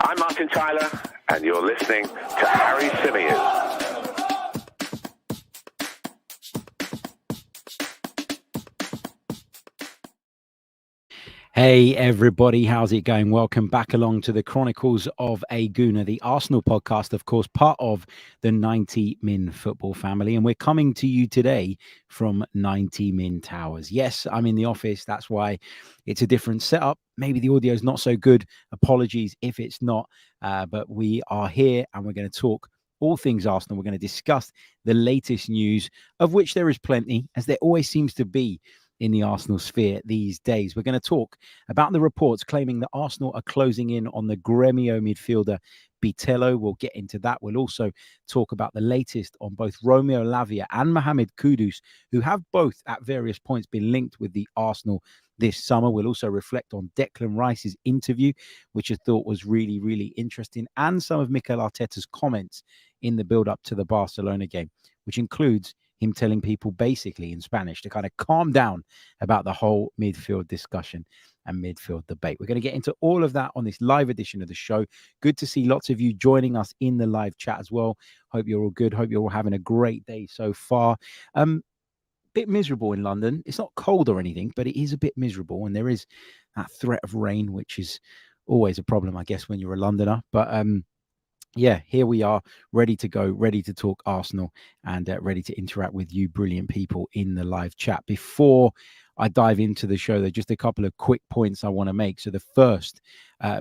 I'm Martin Tyler, and you're listening to Harry Symeou. Hey everybody, how's it going? Welcome back along to the Chronicles of a Gooner, the Arsenal podcast, of course, part of the 90 Min football family. And we're coming to you today from 90 Min Towers. Yes, I'm in the office. That's why it's a different setup. Maybe the audio is not so good. Apologies if it's not, but we are here and we're going to talk all things Arsenal. We're going to discuss the latest news, of which there is plenty, as there always seems to be in the Arsenal sphere these days. We're going to talk about the reports claiming that Arsenal are closing in on the Gremio midfielder BITELLO. We'll get into that. We'll also talk about the latest on both Romeo Lavia and Mohammed Kudus, who have both at various points been linked with the Arsenal this summer. We'll also reflect on Declan Rice's interview, which I thought was really, really interesting, and some of Mikel Arteta's comments in the build-up to the Barcelona game, which includes him telling people basically in Spanish to kind of calm down about the whole midfield discussion and midfield debate. We're going to get into all of that on this live edition of the show. Good to see lots of you joining us in the live chat as well. Hope you're all good. Hope you're all having a great day so far. Bit miserable in London. It's not cold or anything, but it is a bit miserable. And there is that threat of rain, which is always a problem, I guess, when you're a Londoner. But yeah, here we are, ready to go, ready to talk Arsenal and ready to interact with you brilliant people in the live chat. Before I dive into the show, there's just a couple of quick points I want to make. So the first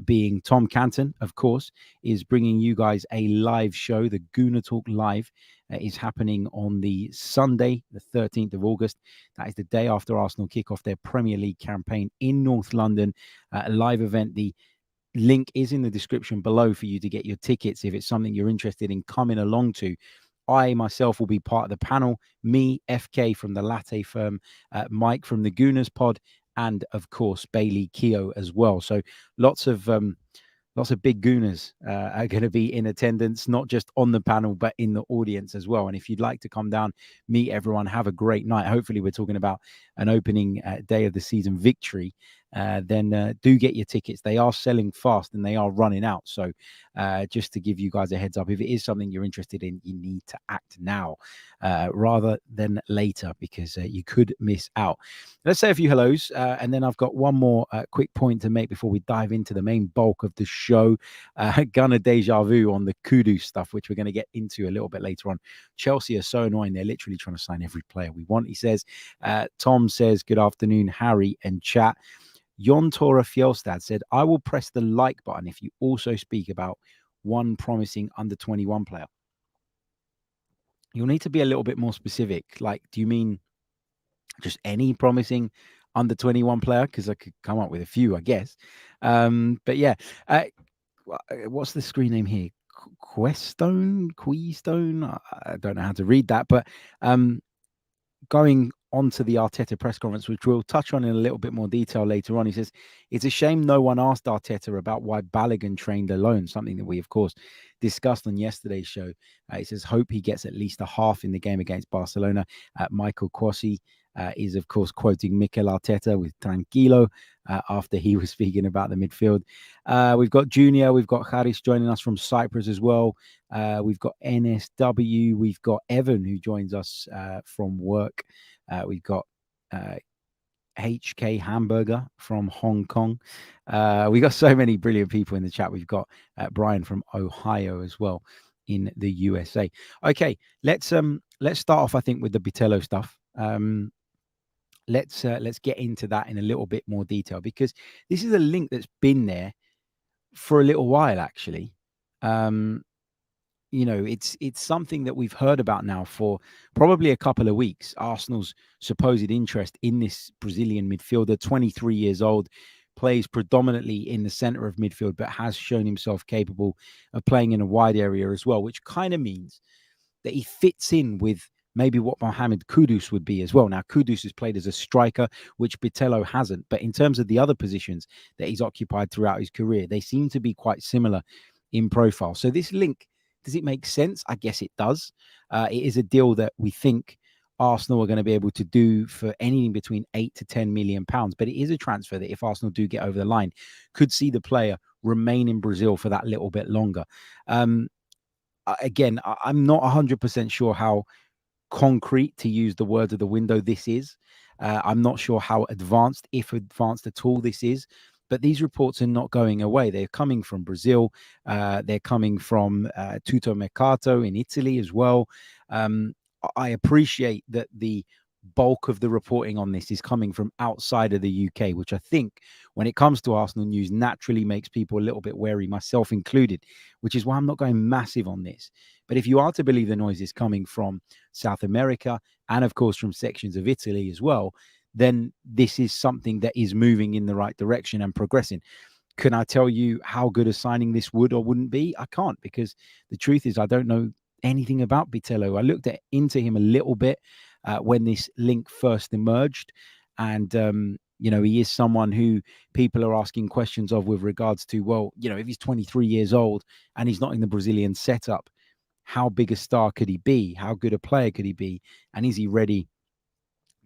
being Tom Canton, of course, is bringing you guys a live show. The Gooner Talk Live is happening on the Sunday, the 13th of August. That is the day after Arsenal kick off their Premier League campaign in North London. A live event. The link is in the description below for you to get your tickets if it's something you're interested in coming along to. I myself will be part of the panel. Me, FK from the Latte Firm, Mike from the Gooners Pod, and of course Bailey Keogh as well. So lots of big Gooners are going to be in attendance, not just on the panel, but in the audience as well. And if you'd like to come down, meet everyone, have a great night. Hopefully we're talking about an opening day of the season victory. Then do get your tickets. They are selling fast and they are running out. So just to give you guys a heads up, if it is something you're interested in, you need to act now rather than later, because you could miss out. Let's say a few hellos, and then I've got one more quick point to make before we dive into the main bulk of the show. Gunner deja vu on the Kudus stuff, which we're going to get into a little bit later on. Chelsea are so annoying. They're literally trying to sign every player we want, he says. Tom says, good afternoon, Harry and chat. Jon Tora Fjellstad said, I will press the like button if you also speak about one promising under-21 player. You'll need to be a little bit more specific. Like, do you mean just any promising under-21 player? Because I could come up with a few, I guess. But yeah, what's the screen name here? Questone? I don't know how to read that. But going on to the Arteta press conference, which we'll touch on in a little bit more detail later on. He says, it's a shame no one asked Arteta about why Balogun trained alone, something that we, of course, discussed on yesterday's show. He says, hope he gets at least a half in the game against Barcelona. Michael Quassi is, of course, quoting Mikel Arteta with Tranquilo after he was speaking about the midfield. We've got Junior, we've got Haris joining us from Cyprus as well. We've got NSW, we've got Evan who joins us from work. We've got HK Hamburger from Hong Kong. We've got so many brilliant people in the chat. We've got Brian from Ohio as well in the USA. Okay, let's start off, I think, with the BITELLO stuff. Let's get into that in a little bit more detail, because this is a link that's been there for a little while, actually. You know, it's something that we've heard about now for probably a couple of weeks. Arsenal's supposed interest in this Brazilian midfielder, 23 years old, plays predominantly in the center of midfield, but has shown himself capable of playing in a wide area as well, which kind of means that he fits in with maybe what Mohammed Kudus would be as well. Now, Kudus has played as a striker, which BITELLO hasn't. But in terms of the other positions that he's occupied throughout his career, they seem to be quite similar in profile. So this link, does it make sense? I guess it does. It is a deal that we think Arsenal are going to be able to do for anything between £8 to £10 million. But it is a transfer that, if Arsenal do get over the line, could see the player remain in Brazil for that little bit longer. Again, I'm not 100% sure how concrete, to use the words of the window, this is. I'm not sure how advanced, if advanced at all, this is. But these reports are not going away. They're coming from Brazil. They're coming from Tutto Mercato in Italy as well. I appreciate that the bulk of the reporting on this is coming from outside of the UK, which I think, when it comes to Arsenal news, naturally makes people a little bit wary, myself included, which is why I'm not going massive on this. But if you are to believe the noise is coming from South America and, of course, from sections of Italy as well, then this is something that is moving in the right direction and progressing. Can I tell you how good a signing this would or wouldn't be? I can't, because the truth is I don't know anything about BITELLO. I looked into him a little bit when this link first emerged. And, he is someone who people are asking questions of with regards to, well, if he's 23 years old and he's not in the Brazilian setup, how big a star could he be? How good a player could he be? And is he ready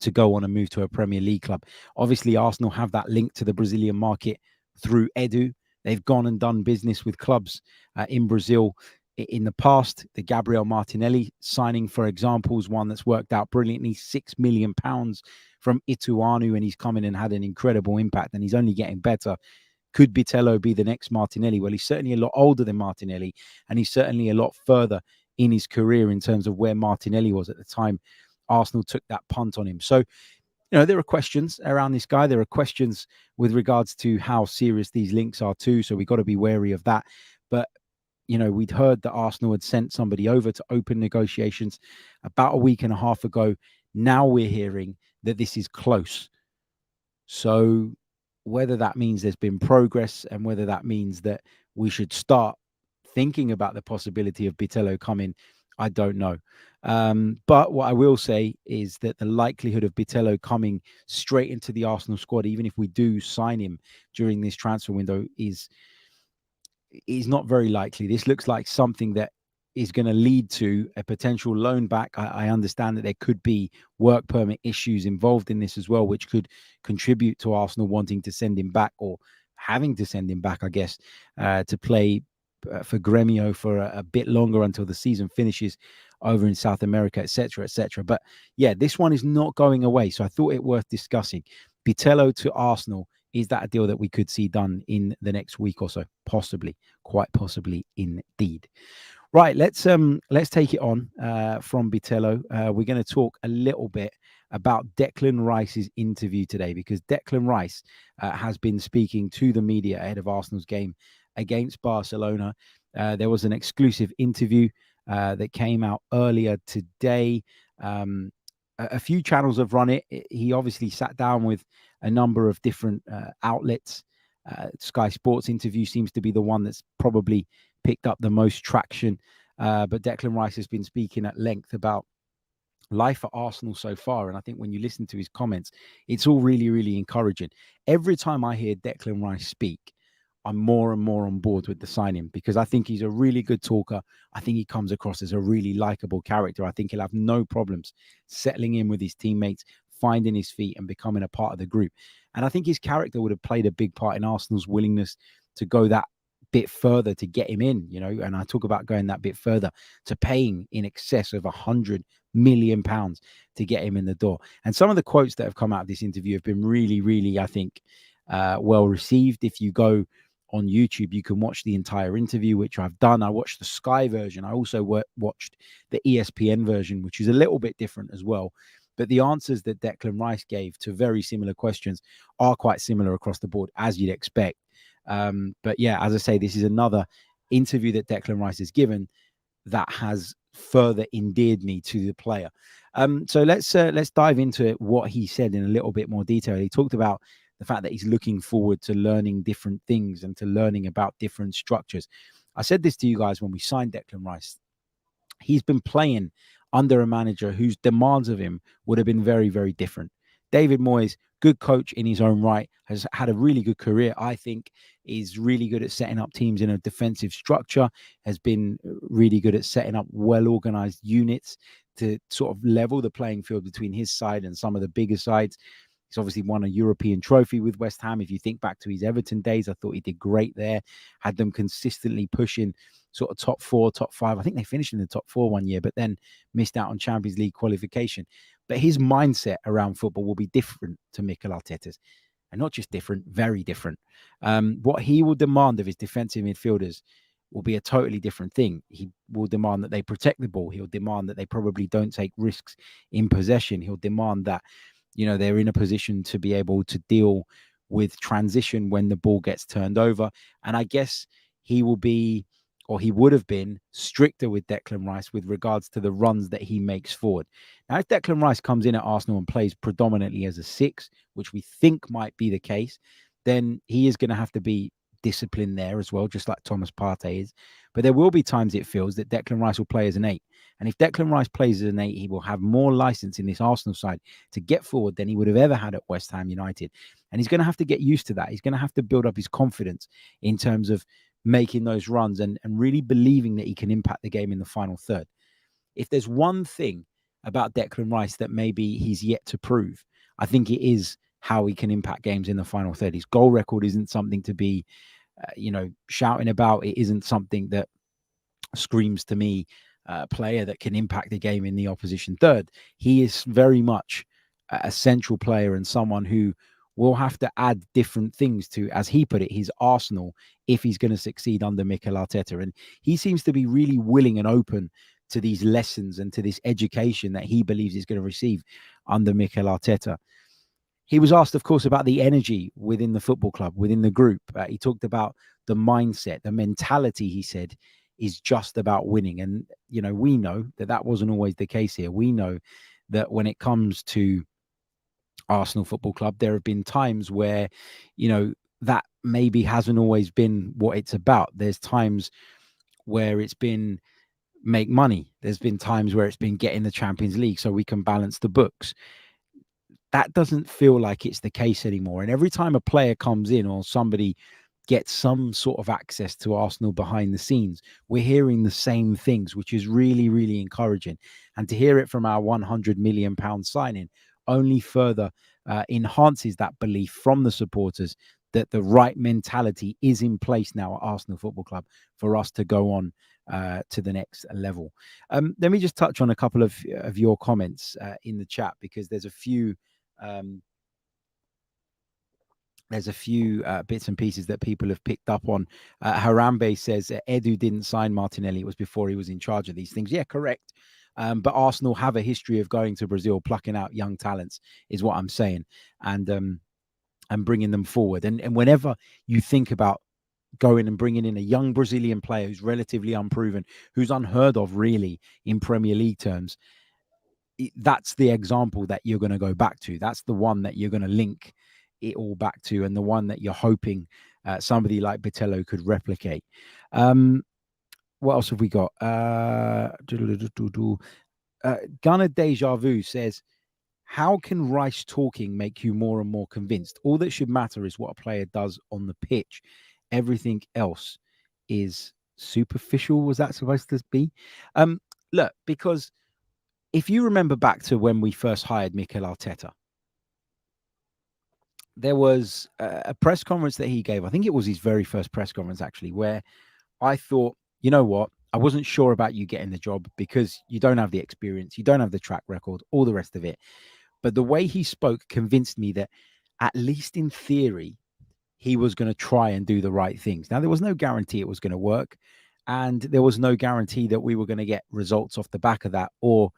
to go on and move to a Premier League club? Obviously, Arsenal have that link to the Brazilian market through Edu. They've gone and done business with clubs in Brazil in the past. The Gabriel Martinelli signing, for example, is one that's worked out brilliantly. £6 million from Ituano, and he's come in and had an incredible impact, and he's only getting better. Could BITELLO be the next Martinelli? Well, he's certainly a lot older than Martinelli, and he's certainly a lot further in his career in terms of where Martinelli was at the time Arsenal took that punt on him. So, there are questions around this guy. There are questions with regards to how serious these links are too. So we've got to be wary of that. But, we'd heard that Arsenal had sent somebody over to open negotiations about a week and a half ago. Now we're hearing that this is close. So whether that means there's been progress and whether that means that we should start thinking about the possibility of BITELLO coming, I don't know. But what I will say is that the likelihood of BITELLO coming straight into the Arsenal squad, even if we do sign him during this transfer window, is not very likely. This looks like something that is going to lead to a potential loan back. I understand that there could be work permit issues involved in this as well, which could contribute to Arsenal wanting to send him back, or having to send him back, I guess, to play for Gremio for a bit longer until the season finishes over in South America, etc., etc. But yeah, this one is not going away. So I thought it worth discussing. BITELLO to Arsenal, is that a deal that we could see done in the next week or so? Possibly, quite possibly indeed. Right, let's take it on from BITELLO. We're going to talk a little bit about Declan Rice's interview today, because Declan Rice has been speaking to the media ahead of Arsenal's game against Barcelona. There was an exclusive interview that came out earlier today. A few channels have run it. He obviously sat down with a number of different outlets. Sky Sports interview seems to be the one that's probably picked up the most traction. But Declan Rice has been speaking at length about life at Arsenal so far. And I think when you listen to his comments, it's all really, really encouraging. Every time I hear Declan Rice speak, I'm more and more on board with the signing, because I think he's a really good talker. I think he comes across as a really likable character. I think he'll have no problems settling in with his teammates, finding his feet and becoming a part of the group. And I think his character would have played a big part in Arsenal's willingness to go that bit further to get him in, and I talk about going that bit further to paying in excess of £100 million to get him in the door. And some of the quotes that have come out of this interview have been really, really, I think, well received. If you go on YouTube, you can watch the entire interview, which I've done. I watched the Sky version. I also watched the ESPN version, which is a little bit different as well. But the answers that Declan Rice gave to very similar questions are quite similar across the board, as you'd expect. But yeah, as I say, this is another interview that Declan Rice has given that has further endeared me to the player. So let's dive into what he said in a little bit more detail. He talked about the fact that he's looking forward to learning different things and to learning about different structures. I said this to you guys when we signed Declan Rice. He's been playing under a manager whose demands of him would have been very, very different. David Moyes, good coach in his own right, has had a really good career, I think, is really good at setting up teams in a defensive structure, has been really good at setting up well-organized units to sort of level the playing field between his side and some of the bigger sides. He's obviously won a European trophy with West Ham. If you think back to his Everton days, I thought he did great there. Had them consistently pushing sort of top 4, top 5. I think they finished in the top 4 one year, but then missed out on Champions League qualification. But his mindset around football will be different to Mikel Arteta's. And not just different, very different. What he will demand of his defensive midfielders will be a totally different thing. He will demand that they protect the ball. He'll demand that they probably don't take risks in possession. He'll demand that, they're in a position to be able to deal with transition when the ball gets turned over. And I guess he will be, or he would have been, stricter with Declan Rice with regards to the runs that he makes forward. Now, if Declan Rice comes in at Arsenal and plays predominantly as a 6, which we think might be the case, then he is going to have to be disciplined there as well, just like Thomas Partey is. But there will be times it feels that Declan Rice will play as an 8. And if Declan Rice plays as an 8, he will have more license in this Arsenal side to get forward than he would have ever had at West Ham United. And he's going to have to get used to that. He's going to have to build up his confidence in terms of making those runs and really believing that he can impact the game in the final third. If there's one thing about Declan Rice that maybe he's yet to prove, I think it is how he can impact games in the final third. His goal record isn't something to be, shouting about. It isn't something that screams to me a player that can impact the game in the opposition third. He is very much a central player and someone who will have to add different things to, as he put it, his arsenal if he's going to succeed under Mikel Arteta. And he seems to be really willing and open to these lessons and to this education that he believes he's going to receive under Mikel Arteta. He was asked, of course, about the energy within the football club, within the group. He talked about the mindset, the mentality, he said, is just about winning. And, we know that wasn't always the case here. We know that when it comes to Arsenal Football Club, there have been times where, that maybe hasn't always been what it's about. There's times where it's been make money. There's been times where it's been get in the Champions League so we can balance the books. That doesn't feel like it's the case anymore. And every time a player comes in or somebody gets some sort of access to Arsenal behind the scenes, we're hearing the same things, which is really, really encouraging. And to hear it from our £100 million signing only further enhances that belief from the supporters that the right mentality is in place now at Arsenal Football Club for us to go on to the next level. Let me just touch on a couple of your comments in the chat, because there's a few bits and pieces that people have picked up on. Harambe says Edu didn't sign Martinelli. It was before he was in charge of these things. Yeah, correct. But Arsenal have a history of going to Brazil, plucking out young talents, is what I'm saying, and bringing them forward. And whenever you think about going and bringing in a young Brazilian player who's relatively unproven, who's unheard of really in Premier League terms, that's the example that you're going to go back to. That's the one that you're going to link it all back to, and the one that you're hoping somebody like BITELLO could replicate. What else have we got? Gunnar Deja Vu says, how can Rice talking make you more and more convinced? All that should matter is what a player does on the pitch. Everything else is superficial. Was that supposed to be? Look, because if you remember back to when we first hired Mikel Arteta, there was a press conference that he gave. I think it was his very first press conference, actually, where I thought, you know what? I wasn't sure about you getting the job because you don't have the experience, you don't have the track record, all the rest of it. But the way he spoke convinced me that, at least in theory, he was going to try and do the right things. Now, there was no guarantee it was going to work, and there was no guarantee that we were going to get results off the back of that or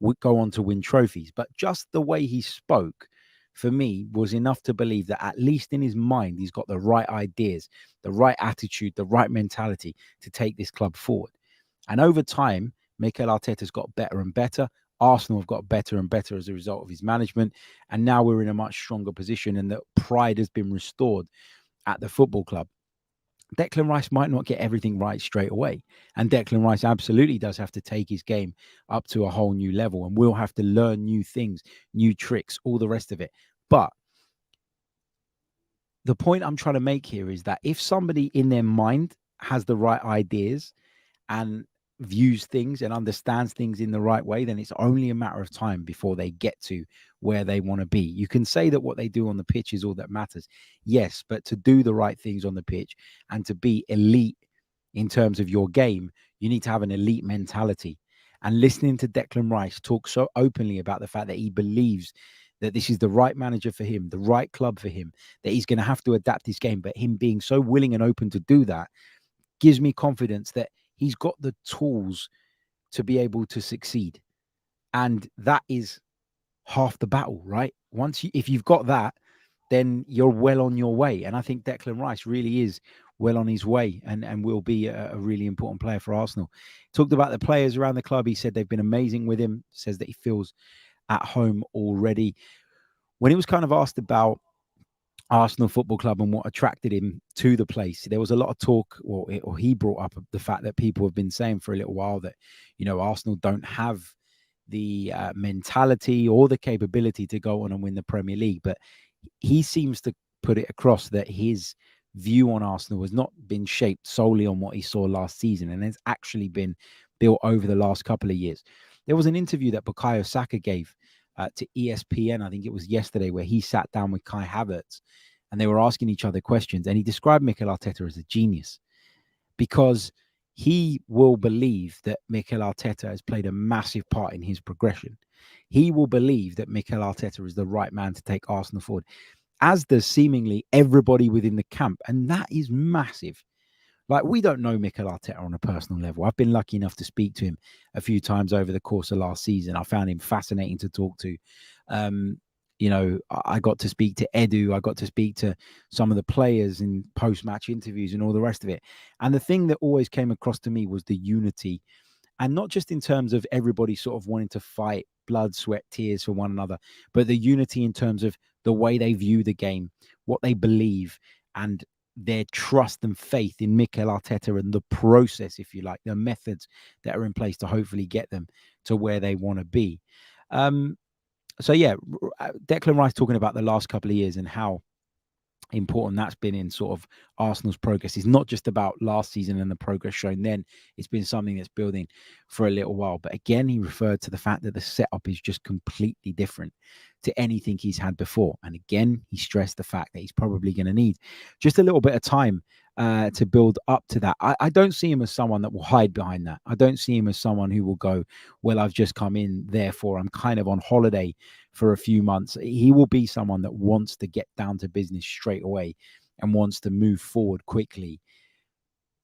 would go on to win trophies. But just the way he spoke, for me, was enough to believe that at least in his mind, he's got the right ideas, the right attitude, the right mentality to take this club forward. And over time, Mikel Arteta's got better and better. Arsenal have got better and better as a result of his management. And now we're in a much stronger position, and that pride has been restored at the football club. Declan Rice might not get everything right straight away. And Declan Rice absolutely does have to take his game up to a whole new level, and we'll have to learn new things, new tricks, all the rest of it. But the point I'm trying to make here is that if somebody in their mind has the right ideas and views things and understands things in the right way, then it's only a matter of time before they get to where they want to be. You can say that what they do on the pitch is all that matters. Yes, but to do the right things on the pitch and to be elite in terms of your game, you need to have an elite mentality. And listening to Declan Rice talk so openly about the fact that he believes that this is the right manager for him, the right club for him, that he's going to have to adapt his game, but him being so willing and open to do that gives me confidence that he's got the tools to be able to succeed. And that is half the battle, right? If you've got that, then you're well on your way. And I think Declan Rice really is well on his way and will be a really important player for Arsenal. Talked about the players around the club. He said they've been amazing with him, says that he feels at home already. When he was kind of asked about Arsenal Football Club and what attracted him to the place, there was a lot of talk, or he brought up the fact that people have been saying for a little while that, Arsenal don't have the mentality or the capability to go on and win the Premier League. But he seems to put it across that his view on Arsenal has not been shaped solely on what he saw last season, and it's actually been built over the last couple of years. There was an interview that Bukayo Saka gave to ESPN, I think it was yesterday, where he sat down with Kai Havertz and they were asking each other questions. And he described Mikel Arteta as a genius because he will believe that Mikel Arteta has played a massive part in his progression. He will believe that Mikel Arteta is the right man to take Arsenal forward, as does seemingly everybody within the camp. And that is massive. Like, we don't know Mikel Arteta on a personal level. I've been lucky enough to speak to him a few times over the course of last season. I found him fascinating to talk to. I got to speak to Edu. I got to speak to some of the players in post-match interviews and all the rest of it. And the thing that always came across to me was the unity. And not just in terms of everybody sort of wanting to fight blood, sweat, tears for one another, but the unity in terms of the way they view the game, what they believe, and their trust and faith in Mikel Arteta and the process, if you like, the methods that are in place to hopefully get them to where they want to be. So yeah, Declan Rice talking about the last couple of years and how important that's been in sort of Arsenal's progress. It's not just about last season and the progress shown then. It's been something that's building for a little while. But again, he referred to the fact that the setup is just completely different to anything he's had before. And again, he stressed the fact that he's probably going to need just a little bit of time to build up to that. I don't see him as someone that will hide behind that. I don't see him as someone who will go, well, I've just come in, therefore I'm kind of on holiday for a few months. He will be someone that wants to get down to business straight away and wants to move forward quickly.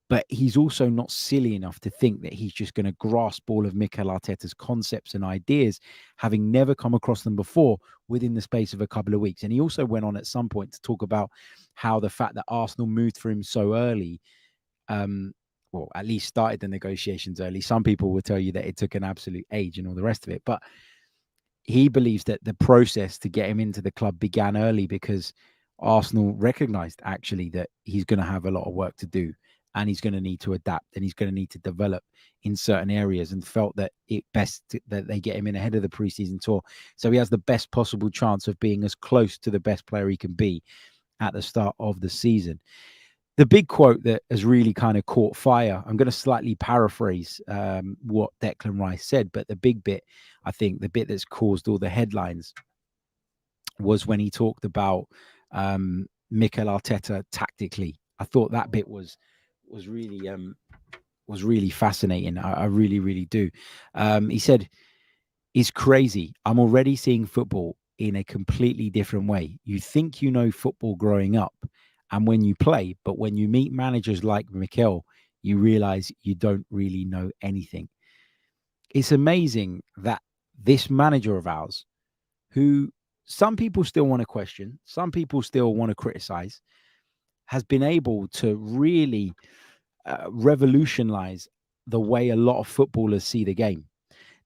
But he's also not silly enough to think that he's just going to grasp all of Mikel Arteta's concepts and ideas, having never come across them before, within the space of a couple of weeks. And he also went on at some point to talk about how the fact that Arsenal moved for him so early, well, at least started the negotiations early. Some people will tell you that it took an absolute age and all the rest of it. But he believes that the process to get him into the club began early because Arsenal recognized actually that he's going to have a lot of work to do. And he's going to need to adapt and he's going to need to develop in certain areas, and felt that it best that they get him in ahead of the preseason tour. So he has the best possible chance of being as close to the best player he can be at the start of the season. The big quote that has really kind of caught fire, I'm going to slightly paraphrase what Declan Rice said, but the big bit, I think the bit that's caused all the headlines, was when he talked about Mikel Arteta tactically. I thought that bit was really fascinating. I really, really do. He said, "It's crazy. I'm already seeing football in a completely different way. You think you know football growing up and when you play, but when you meet managers like Mikel, you realize you don't really know anything." It's amazing that this manager of ours, who some people still want to question, some people still want to criticize, has been able to really revolutionize the way a lot of footballers see the game.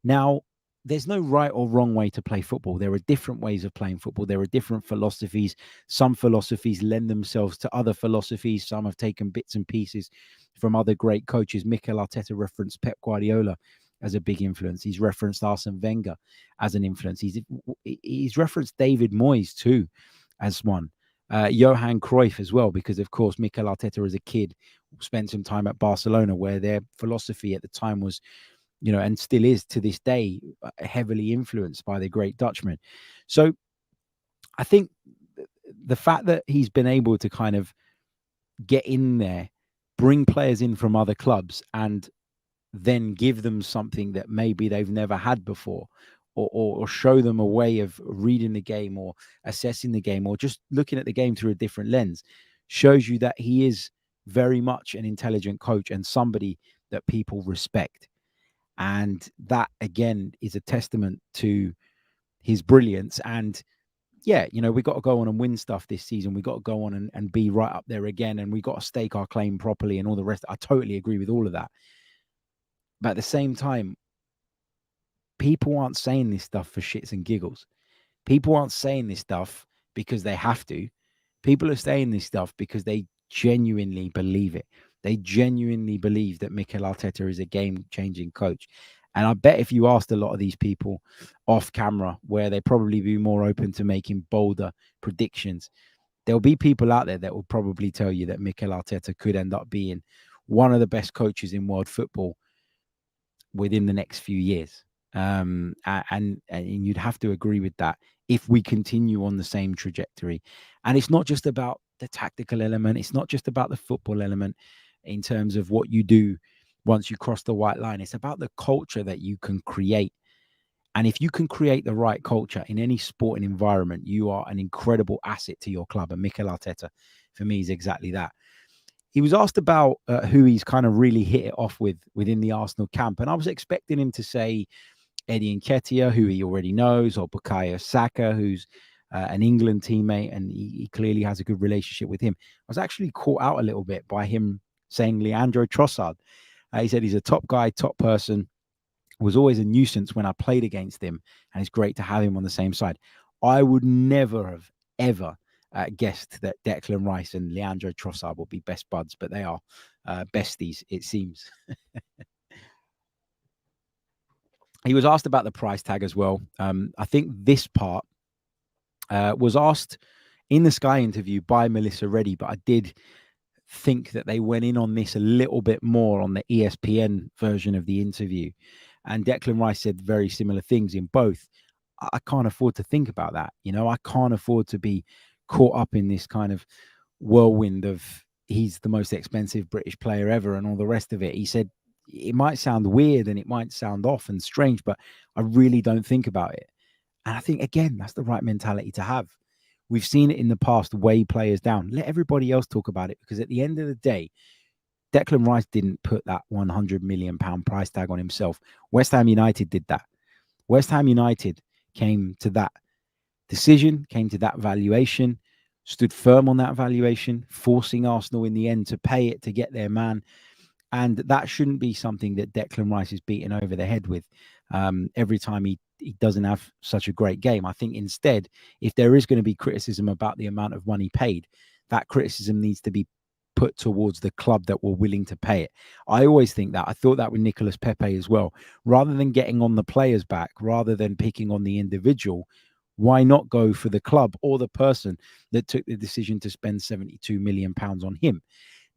Now, there's no right or wrong way to play football. There are different ways of playing football. There are different philosophies. Some philosophies lend themselves to other philosophies. Some have taken bits and pieces from other great coaches. Mikel Arteta referenced Pep Guardiola as a big influence. He's referenced Arsene Wenger as an influence. He's referenced David Moyes too as one. Johan Cruyff as well, because of course Mikel Arteta as a kid spent some time at Barcelona, where their philosophy at the time was, and still is to this day, heavily influenced by the great Dutchman. So I think the fact that he's been able to kind of get in there, bring players in from other clubs, and then give them something that maybe they've never had before, or show them a way of reading the game or assessing the game or just looking at the game through a different lens, shows you that he is very much an intelligent coach and somebody that people respect. And that, again, is a testament to his brilliance. And yeah, we got to go on and win stuff this season. We got to go on and be right up there again. And we got to stake our claim properly and all the rest. I totally agree with all of that. But at the same time, people aren't saying this stuff for shits and giggles. People aren't saying this stuff because they have to. People are saying this stuff because they genuinely believe it. They genuinely believe that Mikel Arteta is a game-changing coach. And I bet if you asked a lot of these people off camera, where they probably be more open to making bolder predictions, there'll be people out there that will probably tell you that Mikel Arteta could end up being one of the best coaches in world football within the next few years. And you'd have to agree with that if we continue on the same trajectory. And it's not just about the tactical element. It's not just about the football element in terms of what you do once you cross the white line. It's about the culture that you can create. And if you can create the right culture in any sporting environment, you are an incredible asset to your club. And Mikel Arteta, for me, is exactly that. He was asked about who he's kind of really hit it off with within the Arsenal camp. And I was expecting him to say Eddie Nketiah, who he already knows, or Bukayo Saka, who's an England teammate, and he clearly has a good relationship with him. I was actually caught out a little bit by him saying Leandro Trossard. He said he's a top guy, top person, was always a nuisance when I played against him, and it's great to have him on the same side. I would never have ever guessed that Declan Rice and Leandro Trossard would be best buds, but they are besties, it seems. He was asked about the price tag as well. I think this part was asked in the Sky interview by Melissa Reddy, but I did think that they went in on this a little bit more on the ESPN version of the interview. And Declan Rice said very similar things in both. I can't afford to think about that. I can't afford to be caught up in this kind of whirlwind of he's the most expensive British player ever and all the rest of it. He said, it might sound weird and it might sound off and strange, but I really don't think about it. And I think, again, that's the right mentality to have. We've seen it in the past, weigh players down. Let everybody else talk about it, because at the end of the day, Declan Rice didn't put that £100 million price tag on himself. West Ham United did that. West Ham United came to that decision, came to that valuation, stood firm on that valuation, forcing Arsenal in the end to pay it to get their man. And that shouldn't be something that Declan Rice is beaten over the head with every time he doesn't have such a great game. I think instead, if there is going to be criticism about the amount of money paid, that criticism needs to be put towards the club that were willing to pay it. I always think that. I thought that with Nicolas Pepe as well. Rather than getting on the players back, rather than picking on the individual, why not go for the club or the person that took the decision to spend £72 million on him?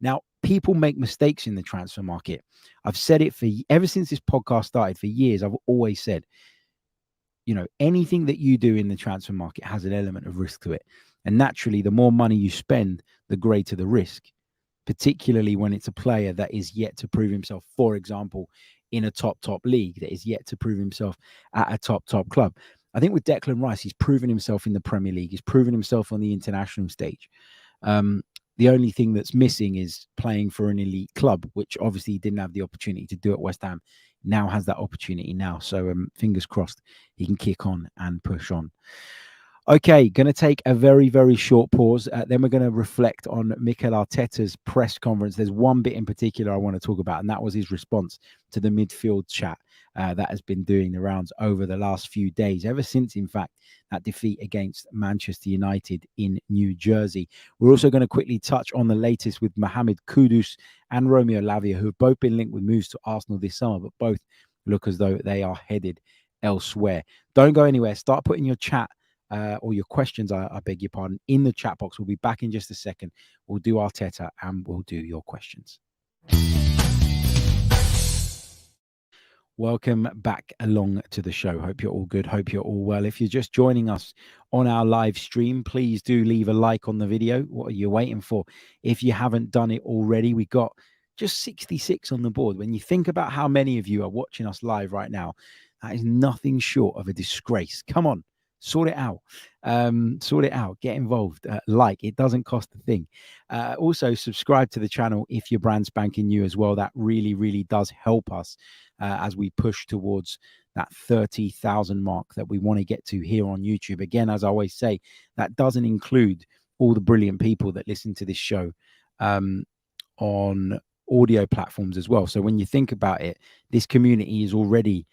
Now, people make mistakes in the transfer market. I've said it ever since this podcast started, for years. I've always said, anything that you do in the transfer market has an element of risk to it. And naturally, the more money you spend, the greater the risk, particularly when it's a player that is yet to prove himself, for example, in a top league, that is yet to prove himself at a top club. I think with Declan Rice, he's proven himself in the Premier League. He's proven himself on the international stage. The only thing that's missing is playing for an elite club, which obviously he didn't have the opportunity to do at West Ham. Now has that opportunity now. So fingers crossed he can kick on and push on. Okay, going to take a very, very short pause. Then we're going to reflect on Mikel Arteta's press conference. There's one bit in particular I want to talk about, and that was his response to the midfield chat that has been doing the rounds over the last few days, ever since, in fact, that defeat against Manchester United in New Jersey. We're also going to quickly touch on the latest with Mohammed Kudus and Romeo Lavia, who have both been linked with moves to Arsenal this summer, but both look as though they are headed elsewhere. Don't go anywhere. Start putting your chat or your questions, I beg your pardon, in the chat box. We'll be back in just a second. We'll do Arteta and we'll do your questions. Welcome back along to the show. Hope you're all good. Hope you're all well. If you're just joining us on our live stream, please do leave a like on the video. What are you waiting for? If you haven't done it already, we got just 66 on the board. When you think about how many of you are watching us live right now, that is nothing short of a disgrace. Come on, sort it out. Sort it out. Get involved. Like, it doesn't cost a thing. Also, subscribe to the channel if you're brand spanking new as well. That really, really does help us as we push towards that 30,000 mark that we want to get to here on YouTube. Again, as I always say, that doesn't include all the brilliant people that listen to this show on audio platforms as well. So when you think about it, this community is already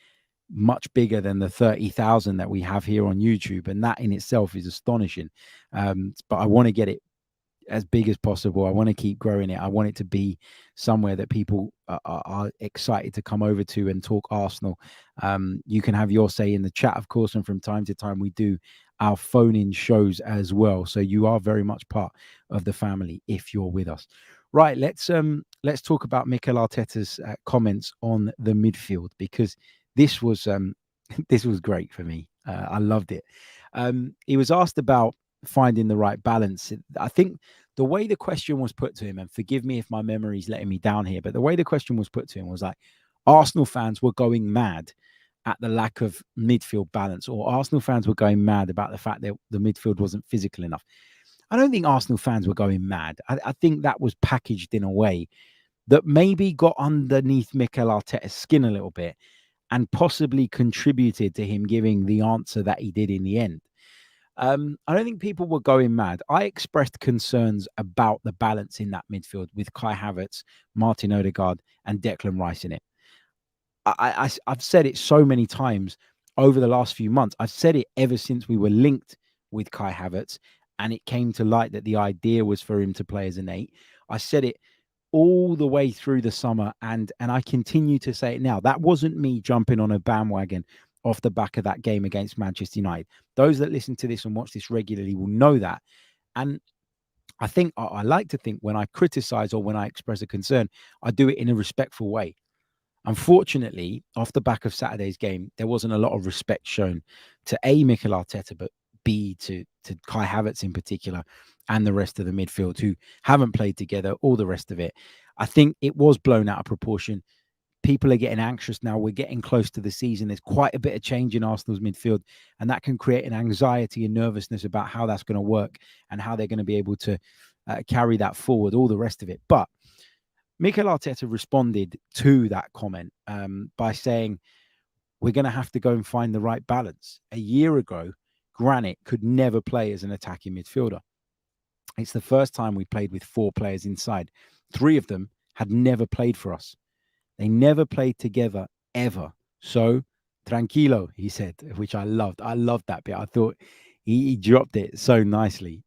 much bigger than the 30,000 that we have here on YouTube, and that in itself is astonishing. But I want to get it as big as possible. I want to keep growing it. I want it to be somewhere that people are excited to come over to and talk Arsenal. You can have your say in the chat, of course, and from time to time we do our phone-in shows as well. So you are very much part of the family if you're with us. Right, let's talk about Mikel Arteta's comments on the midfield, because this was this was great for me. I loved it. He was asked about finding the right balance. I think the way the question was put to him, and forgive me if my memory's letting me down here, but the way the question was put to him was like, Arsenal fans were going mad at the lack of midfield balance, or Arsenal fans were going mad about the fact that the midfield wasn't physical enough. I don't think Arsenal fans were going mad. I think that was packaged in a way that maybe got underneath Mikel Arteta's skin a little bit and possibly contributed to him giving the answer that he did in the end. I don't think people were going mad. I expressed concerns about the balance in that midfield with Kai Havertz, Martin Odegaard, and Declan Rice in it. I've said it so many times over the last few months. I've said it ever since we were linked with Kai Havertz, and it came to light that the idea was for him to play as an 8. I said it all the way through the summer, and I continue to say it now. That wasn't me jumping on a bandwagon off the back of that game against Manchester United. Those that listen to this and watch this regularly will know that. And I think I like to think when I criticize or when I express a concern, I do it in a respectful way. Unfortunately, off the back of Saturday's game, there wasn't a lot of respect shown to A, Mikel Arteta, but B, to Kai Havertz in particular, and the rest of the midfield who haven't played together, all the rest of it. I think it was blown out of proportion. People are getting anxious now. We're getting close to the season. There's quite a bit of change in Arsenal's midfield, and that can create an anxiety and nervousness about how that's going to work and how they're going to be able to carry that forward, all the rest of it. But Mikel Arteta responded to that comment by saying, we're going to have to go and find the right balance. A year ago, Granit could never play as an attacking midfielder. It's the first time we played with 4 players inside. 3 of them had never played for us. They never played together ever. So, tranquilo, he said, which I loved. I loved that bit. I thought he dropped it so nicely.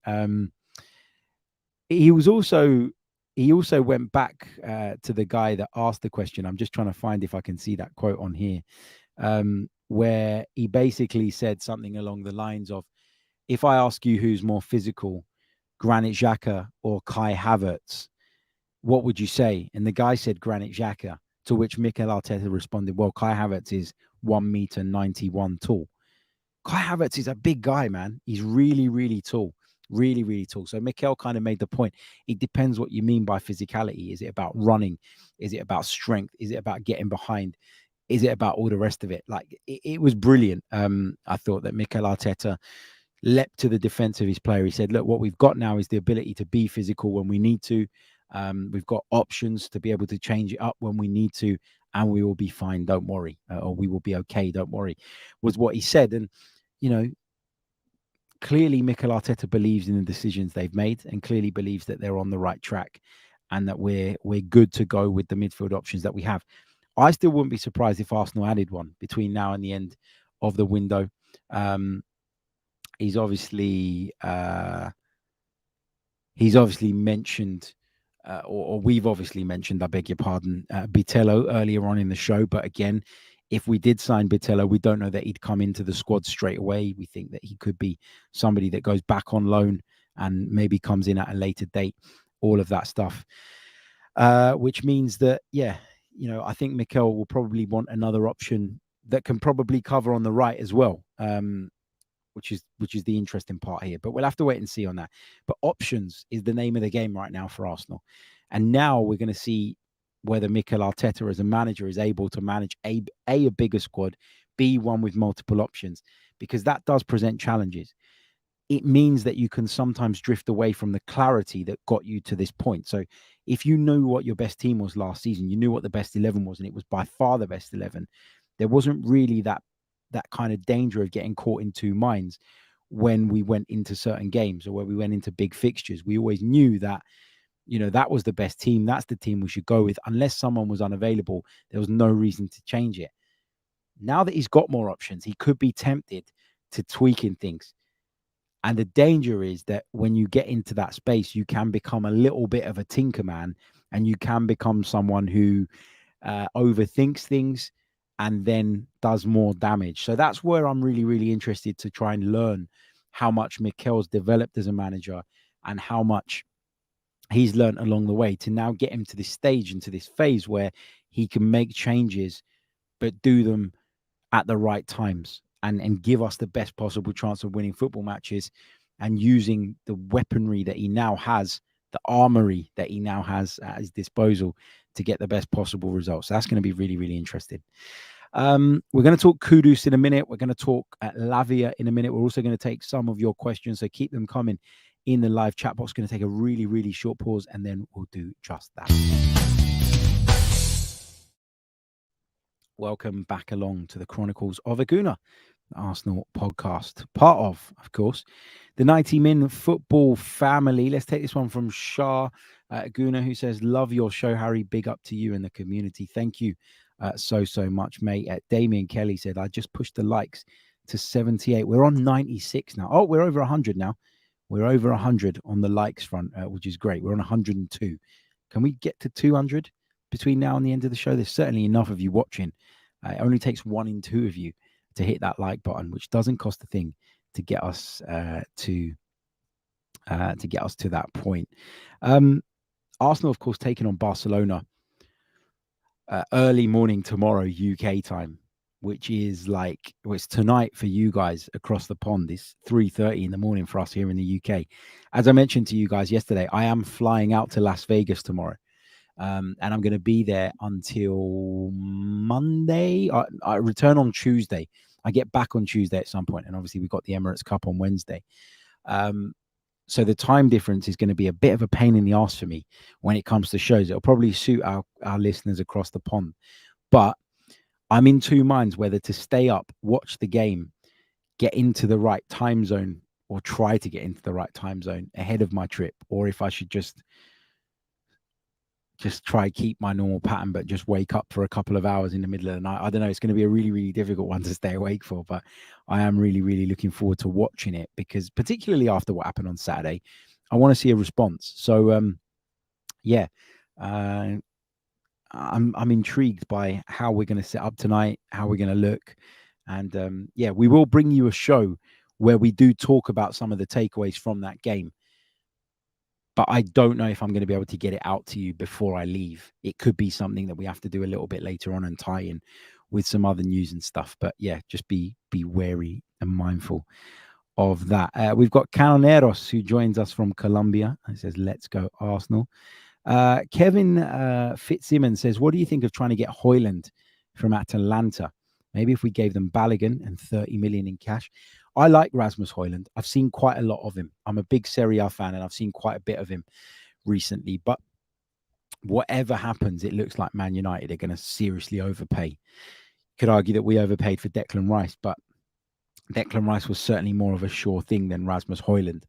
He also went back to the guy that asked the question. I'm just trying to find if I can see that quote on here, where he basically said something along the lines of, if I ask you who's more physical, Granit Xhaka or Kai Havertz, what would you say? And the guy said Granit Xhaka, to which Mikel Arteta responded, well, Kai Havertz is 1.91 meters tall. Kai Havertz is a big guy, man. He's really, really tall. Really, really tall. So Mikel kind of made the point. It depends what you mean by physicality. Is it about running? Is it about strength? Is it about getting behind? Is it about all the rest of it? Like, it was brilliant. I thought that Mikel Arteta leapt to the defense of his player. He said, look, what we've got now is the ability to be physical when we need to. We've got options to be able to change it up when we need to, and we will be fine, don't worry, or we will be okay, don't worry, was what he said. And, you know, clearly Mikel Arteta believes in the decisions they've made, and clearly believes that they're on the right track and that we're good to go with the midfield options that we have. I still wouldn't be surprised if Arsenal added one between now and the end of the window. He's obviously mentioned, or we've obviously mentioned, I beg your pardon, BITELLO earlier on in the show. But again, if we did sign BITELLO, we don't know that he'd come into the squad straight away. We think that he could be somebody that goes back on loan and maybe comes in at a later date, all of that stuff. which means that, I think Mikel will probably want another option that can probably cover on the right as well, which is the interesting part here. But we'll have to wait and see on that. But options is the name of the game right now for Arsenal. And now we're going to see whether Mikel Arteta as a manager is able to manage a bigger squad, B, one with multiple options, because that does present challenges. It means that you can sometimes drift away from the clarity that got you to this point. So if you knew what your best team was last season, you knew what the best 11 was, and it was by far the best 11, there wasn't really that kind of danger of getting caught in two minds when we went into certain games or where we went into big fixtures. We always knew that, that was the best team. That's the team we should go with. Unless someone was unavailable, there was no reason to change it. Now that he's got more options, he could be tempted to tweaking things. And the danger is that when you get into that space, you can become a little bit of a tinker man, and you can become someone who overthinks things and then does more damage. So that's where I'm really, really interested to try and learn how much Mikel's developed as a manager and how much he's learned along the way to now get him to this stage and to this phase where he can make changes, but do them at the right times and give us the best possible chance of winning football matches, and using the weaponry that he now has, the armory that he now has at his disposal to get the best possible results. So that's going to be really, really interesting. We're going to talk Kudus in a minute. We're going to talk Lavia in a minute. We're also going to take some of your questions, so keep them coming in the live chat box. Going to take a really, really short pause, and then we'll do just that. Welcome back along to the Chronicles of a Gooner, Arsenal podcast, part of course, the 90 Min football family. Let's take this one from Shah Guna, who says, love your show, Harry. Big up to you and the community. Thank you so much, mate. Damien Kelly said, I just pushed the likes to 78. We're on 96 now. Oh, we're over 100 now. We're over 100 on the likes front, which is great. We're on 102. Can we get to 200 between now and the end of the show? There's certainly enough of you watching. It only takes 1 in 2 of you to hit that like button, which doesn't cost a thing to get us to that point. Arsenal, of course, taking on Barcelona early morning tomorrow UK time, which is it's tonight for you guys across the pond. It's 3:30 in the morning for us here in the UK. As I mentioned to you guys yesterday, I am flying out to Las Vegas tomorrow. And I'm going to be there until Monday. I return on Tuesday. I get back on Tuesday at some point, and obviously we've got the Emirates Cup on Wednesday. So the time difference is going to be a bit of a pain in the ass for me when it comes to shows. It'll probably suit our listeners across the pond, but I'm in two minds whether to stay up, watch the game, get into the right time zone, or try to get into the right time zone ahead of my trip, or if I should just try keep my normal pattern, but just wake up for a couple of hours in the middle of the night. I don't know. It's going to be a really, really difficult one to stay awake for, but I am really, really looking forward to watching it, because particularly after what happened on Saturday, I want to see a response. So, I'm intrigued by how we're going to set up tonight, how we're going to look. And we will bring you a show where we do talk about some of the takeaways from that game. But I don't know if I'm going to be able to get it out to you before I leave. It could be something that we have to do a little bit later on and tie in with some other news and stuff. But yeah, just be wary and mindful of that. We've got Canoneros, who joins us from Colombia. He says, let's go Arsenal. Kevin Fitzsimmons says, what do you think of trying to get Højlund from Atalanta? Maybe if we gave them Balogun and 30 million in cash. I like Rasmus Højlund. I've seen quite a lot of him. I'm a big Serie A fan, and I've seen quite a bit of him recently. But whatever happens, it looks like Man United are going to seriously overpay. Could argue that we overpaid for Declan Rice, but Declan Rice was certainly more of a sure thing than Rasmus Højlund.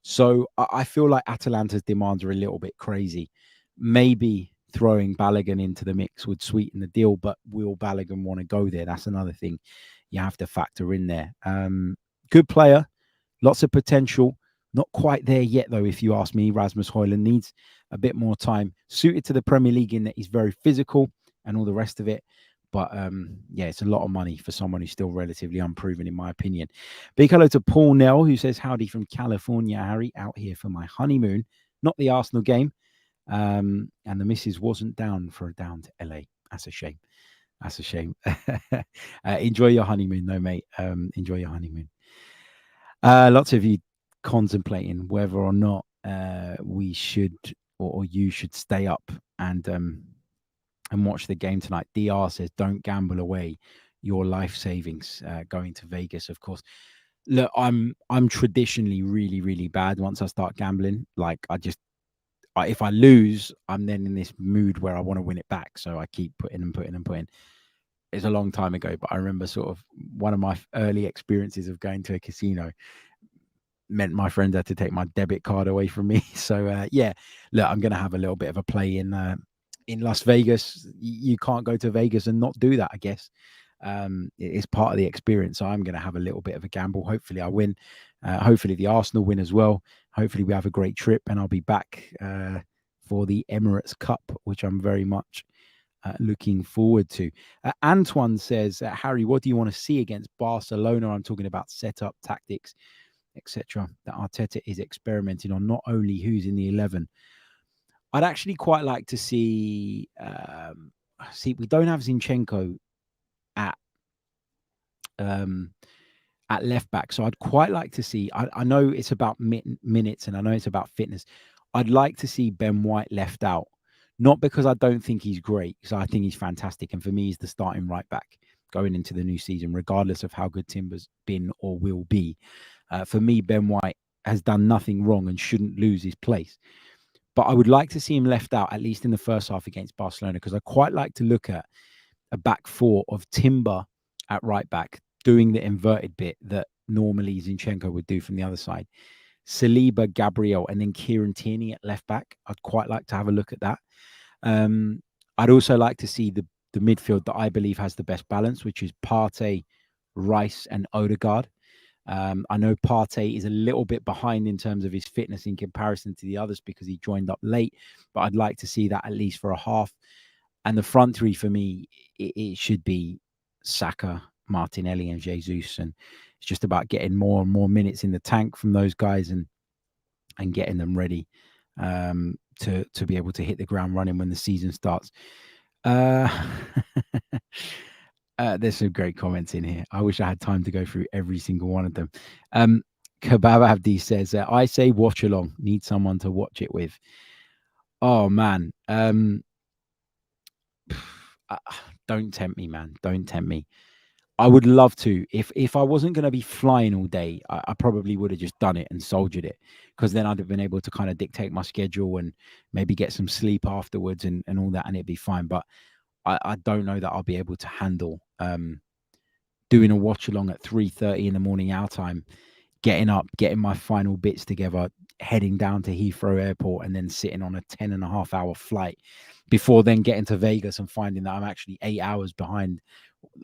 So I feel like Atalanta's demands are a little bit crazy. Maybe throwing Balogun into the mix would sweeten the deal, but will Balogun want to go there? That's another thing you have to factor in there. Good player, lots of potential. Not quite there yet, though, if you ask me. Rasmus Højlund needs a bit more time. Suited to the Premier League in that he's very physical and all the rest of it. But it's a lot of money for someone who's still relatively unproven, in my opinion. Big hello to Paul Nell, who says, howdy from California, Harry, out here for my honeymoon. Not the Arsenal game. And the missus wasn't down for a down to LA. That's a shame. That's a shame. Enjoy your honeymoon, though, mate. Enjoy your honeymoon. Lots of you contemplating whether or not we should or you should stay up and watch the game tonight. DR says, "Don't gamble away your life savings going to Vegas." Of course, look, I'm traditionally really, really bad once I start gambling. Like if I lose, I'm then in this mood where I want to win it back. So I keep putting and putting and putting. It's a long time ago, but I remember sort of one of my early experiences of going to a casino meant my friends had to take my debit card away from me. So yeah, look, I'm going to have a little bit of a play in Las Vegas. You can't go to Vegas and not do that, I guess. It's part of the experience. So I'm going to have a little bit of a gamble. Hopefully I win. Hopefully the Arsenal win as well. Hopefully we have a great trip, and I'll be back for the Emirates Cup, which I'm very much looking forward to. Antoine says, Harry, what do you want to see against Barcelona? I'm talking about setup, tactics, etc. that Arteta is experimenting on, not only who's in the 11. I'd actually quite like to see. We don't have Zinchenko at left back, so I'd quite like to see. I know it's about minutes, and I know it's about fitness. I'd like to see Ben White left out, not because I don't think he's great, because I think he's fantastic, and for me, he's the starting right back going into the new season, regardless of how good Timber's been or will be. For me, Ben White has done nothing wrong and shouldn't lose his place. But I would like to see him left out, at least in the first half against Barcelona, because I quite like to look at a back four of Timber at right back, doing the inverted bit that normally Zinchenko would do from the other side. Saliba, Gabriel, and then Kieran Tierney at left back. I'd quite like to have a look at that. I'd also like to see the midfield that I believe has the best balance, which is Partey, Rice, and Odegaard. I know Partey is a little bit behind in terms of his fitness in comparison to the others because he joined up late, but I'd like to see that at least for a half. And the front three for me, it should be Saka, Martinelli, and Jesus. And it's just about getting more and more minutes in the tank from those guys and getting them ready to be able to hit the ground running when the season starts. There's some great comments in here. I wish I had time to go through every single one of them. Kebab Abdi says, I say watch along. Need someone to watch it with. Oh, man. Don't tempt me, man. Don't tempt me. I would love to. If I wasn't going to be flying all day, I probably would have just done it and soldiered it, because then I'd have been able to kind of dictate my schedule and maybe get some sleep afterwards and all that, and it'd be fine. But I don't know that I'll be able to handle doing a watch along at 3:30 in the morning our time, getting up, getting my final bits together, heading down to Heathrow Airport, and then sitting on a 10.5-hour flight before then getting to Vegas and finding that I'm actually 8 hours behind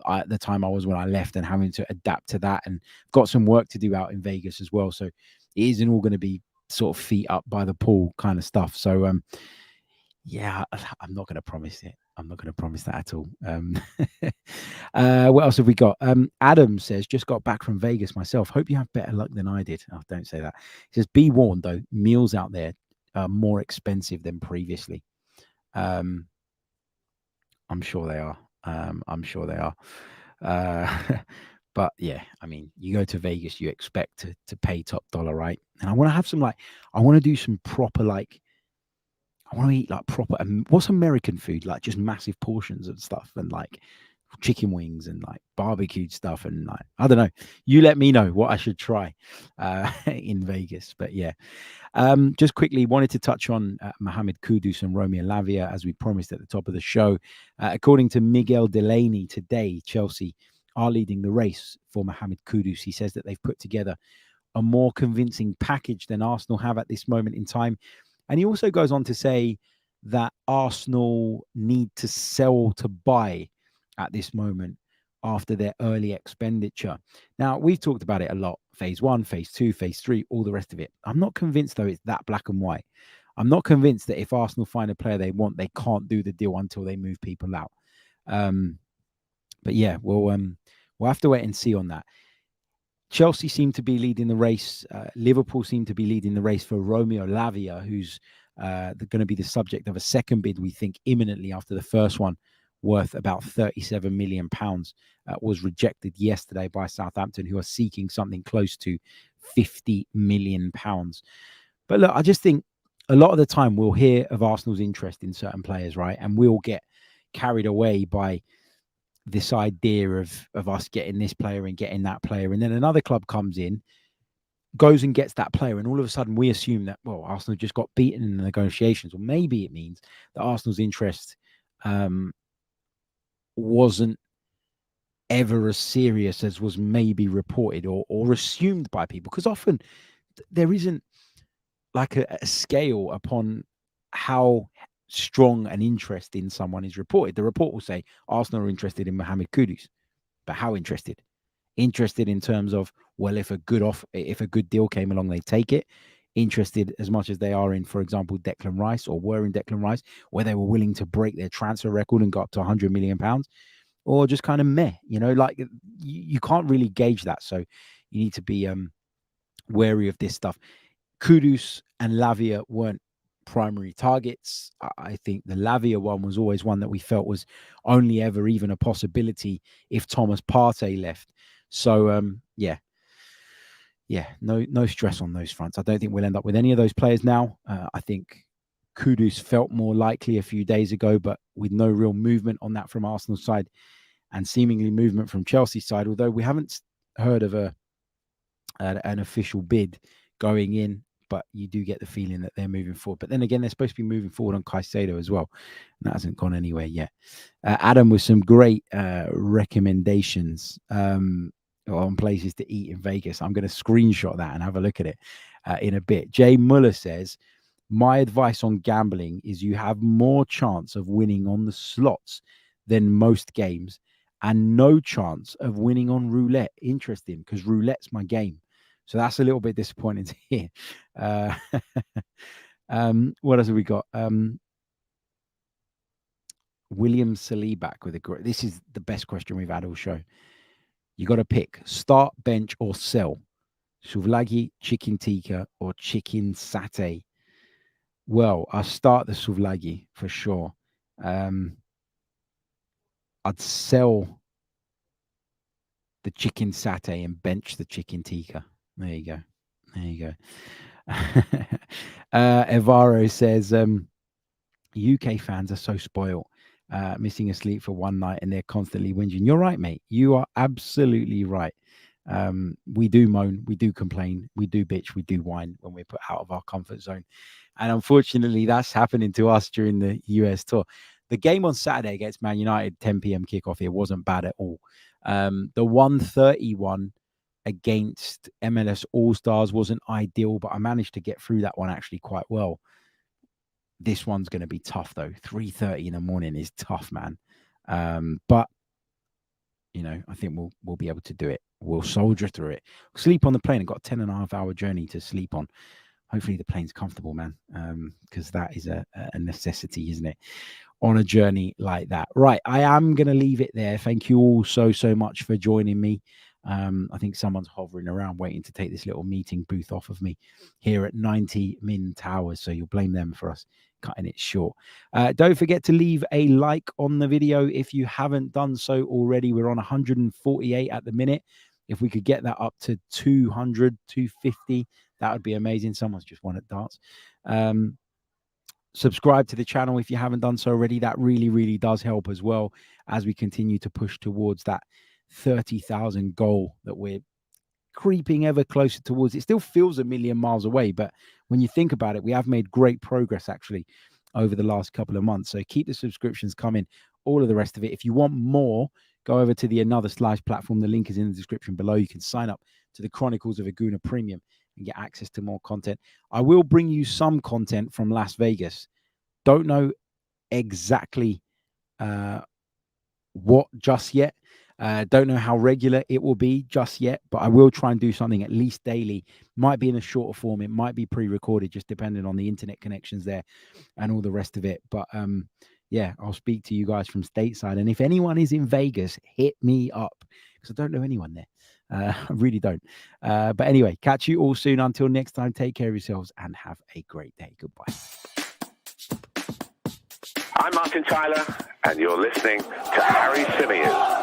at the time I was when I left, and having to adapt to that, and got some work to do out in Vegas as well. So it isn't all going to be sort of feet up by the pool kind of stuff. So yeah, I'm not going to promise it. I'm not going to promise that at all. What else have we got? Adam says, just got back from Vegas myself. Hope you have better luck than I did. Oh, don't say that. He says, be warned though, meals out there are more expensive than previously. I'm sure they are. I'm sure they are. But yeah, I mean, you go to Vegas, you expect to pay top dollar, right? And I want to have some I want to do some proper I want to eat proper. What's American food like? Just massive portions of stuff and chicken wings and barbecued stuff and I don't know. You let me know what I should try in Vegas. But yeah, just quickly wanted to touch on Mohammed Kudus and Romeo Lavia, as we promised at the top of the show. According to Miguel Delaney today, Chelsea are leading the race for Mohammed Kudus. He says that they've put together a more convincing package than Arsenal have at this moment in time. And he also goes on to say that Arsenal need to sell to buy at this moment after their early expenditure. Now, we've talked about it a lot. Phase 1, phase 2, phase 3, all the rest of it. I'm not convinced, though, it's that black and white. I'm not convinced that if Arsenal find a player they want, they can't do the deal until they move people out. But yeah, we'll have to wait and see on that. Chelsea seem to be leading the race. Liverpool seem to be leading the race for Romeo Lavia, who's They're going to be the subject of a second bid, we think, imminently after the first one, worth about £37 million, was rejected yesterday by Southampton, who are seeking something close to £50 million. But look, I just think a lot of the time we'll hear of Arsenal's interest in certain players, right? And we'll get carried away by this idea of us getting this player and getting that player. And then another club comes in, goes and gets that player, and all of a sudden we assume that, well, Arsenal just got beaten in the negotiations. Or maybe it means that Arsenal's interest wasn't ever as serious as was maybe reported or assumed by people. Because often there isn't like a scale upon how strong an interest in someone is reported. The report will say Arsenal are interested in Mohammed Kudus, but how interested? Interested in terms of, well, if a good deal came along, they take it. Interested as much as they are in, for example, Declan Rice, or were in Declan Rice, where they were willing to break their transfer record and got up to £100 million, or just kind of meh, like you can't really gauge that. So you need to be wary of this stuff. Kudus and Lavia weren't primary targets. I think the Lavia one was always one that we felt was only ever even a possibility if Thomas Partey left. So no stress on those fronts. I don't think we'll end up with any of those players now. I think Kudus felt more likely a few days ago, but with no real movement on that from Arsenal's side, and seemingly movement from Chelsea's side, although we haven't heard of an official bid going in. But you do get the feeling that they're moving forward. But then again, they're supposed to be moving forward on Caicedo as well. And that hasn't gone anywhere yet. Adam with some great recommendations on places to eat in Vegas. I'm going to screenshot that and have a look at it in a bit. Jay Muller says, my advice on gambling is you have more chance of winning on the slots than most games and no chance of winning on roulette. Interesting, because roulette's my game. So that's a little bit disappointing to hear. What else have we got? William Saliback with a great. This is the best question we've had all show. You got to pick start, bench, or sell. Souvlaki, chicken tikka, or chicken satay. Well, I'll start the souvlaki for sure. I'd sell the chicken satay and bench the chicken tikka. There you go. Evaro says, UK fans are so spoiled, missing a sleep for one night and they're constantly whinging. You're right, mate. You are absolutely right. We do moan, we do complain, we do bitch, we do whine when we're put out of our comfort zone. And unfortunately, that's happening to us during the US tour. The game on Saturday against Man United, 10 p.m. kickoff here, wasn't bad at all. The 1:31 against MLS All-Stars wasn't ideal, but I managed to get through that one actually quite well. This one's going to be tough, though. 3:30 in the morning is tough, man. But, I think we'll be able to do it. We'll soldier through it. Sleep on the plane. I've got a 10.5-hour journey to sleep on. Hopefully the plane's comfortable, man, because that is a necessity, isn't it, on a journey like that. Right, I am going to leave it there. Thank you all so much for joining me. I think someone's hovering around waiting to take this little meeting booth off of me here at 90 Min Towers, so you'll blame them for us cutting it short. Don't forget to leave a like on the video if you haven't done so already. We're on 148 at the minute. If we could get that up to 200, 250, that would be amazing. Someone's just won at darts. Subscribe to the channel if you haven't done so already. That really does help as well as we continue to push towards that 30,000 goal that we're creeping ever closer towards. It still feels a million miles away, but when you think about it, we have made great progress actually over the last couple of months. So keep the subscriptions coming, all of the rest of it. If you want more, go over to the Another Slice platform. The link is in the description below. You can sign up to the Chronicles of a Gooner Premium and get access to more content. I will bring you some content from Las Vegas. Don't know exactly what just yet. Don't know how regular it will be just yet, but I will try and do something at least daily. Might be in a shorter form. It might be pre-recorded, just depending on the internet connections there and all the rest of it. But yeah, I'll speak to you guys from stateside. And if anyone is in Vegas, hit me up because I don't know anyone there. I really don't. But anyway, catch you all soon. Until next time, take care of yourselves and have a great day. Goodbye. I'm Martin Tyler, and you're listening to Harry Symeou.